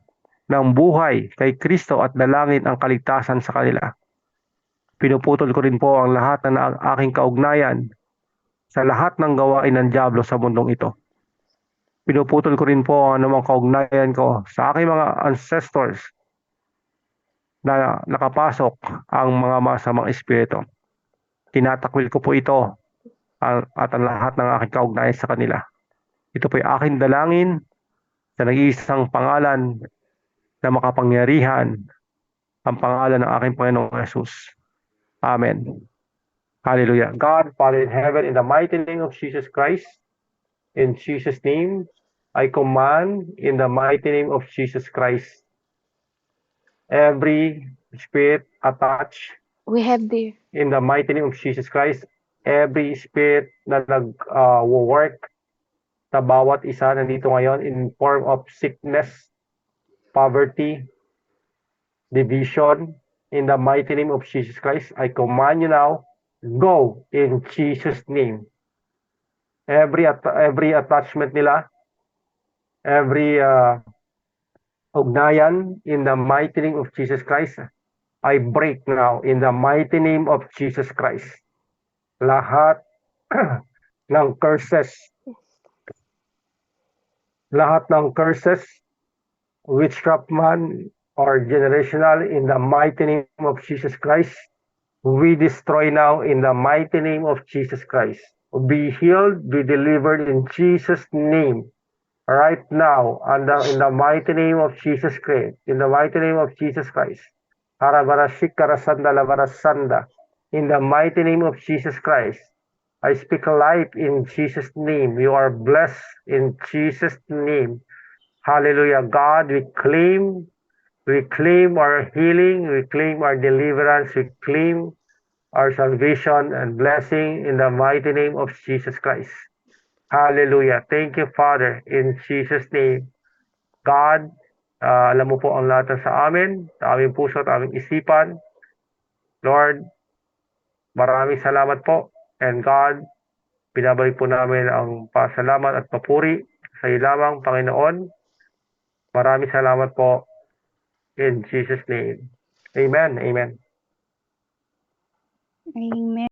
ng buhay kay Kristo at dalangin ang kaligtasan sa kanila. Pinuputol ko rin po ang lahat ng aking kaugnayan sa lahat ng gawain ng dyablo sa mundong ito. Pinuputol ko rin po ang anumang kaugnayan ko sa aking mga ancestors na nakapasok ang mga masamang espiritu. Tinatakwil ko po ito at ang lahat ng aking kaugnayan sa kanila. Ito po yung aking dalangin sa nag-iisang pangalan na makapangyarihan, ang pangalan ng aking Panginoong Jesus. Amen. Hallelujah. God, Father in heaven, in the mighty name of Jesus Christ, in Jesus' name, I command in the mighty name of Jesus Christ, every spirit attached We have there. in the mighty name of Jesus Christ, every spirit na nag-work sa bawat isa nandito ngayon in form of sickness, poverty, division, in the mighty name of Jesus Christ, I command you now, go in Jesus' name. Every attachment nila, every ugnayan in the mighty name of Jesus Christ, I break now in the mighty name of Jesus Christ. Lahat ng curses, witchcraft man or generational, in the mighty name of Jesus Christ, we destroy now in the mighty name of Jesus Christ. Be healed, be delivered in Jesus' name. Right now, in the mighty name of Jesus Christ, in the mighty name of Jesus Christ. In the mighty name of Jesus Christ, I speak life in Jesus' name. You are blessed in Jesus' name. Hallelujah. God, we claim our healing, we claim our deliverance, we claim our salvation and blessing in the mighty name of Jesus Christ. Hallelujah. Thank you, Father, in Jesus' name. God, alam mo po ang lahat sa amin, sa aming puso at aming isipan. Lord, maraming salamat po. And God, binabalik po namin ang pasalamat at papuri sa iyo lamang, Panginoon. Maraming salamat po in Jesus' name. Amen. Amen. Amen.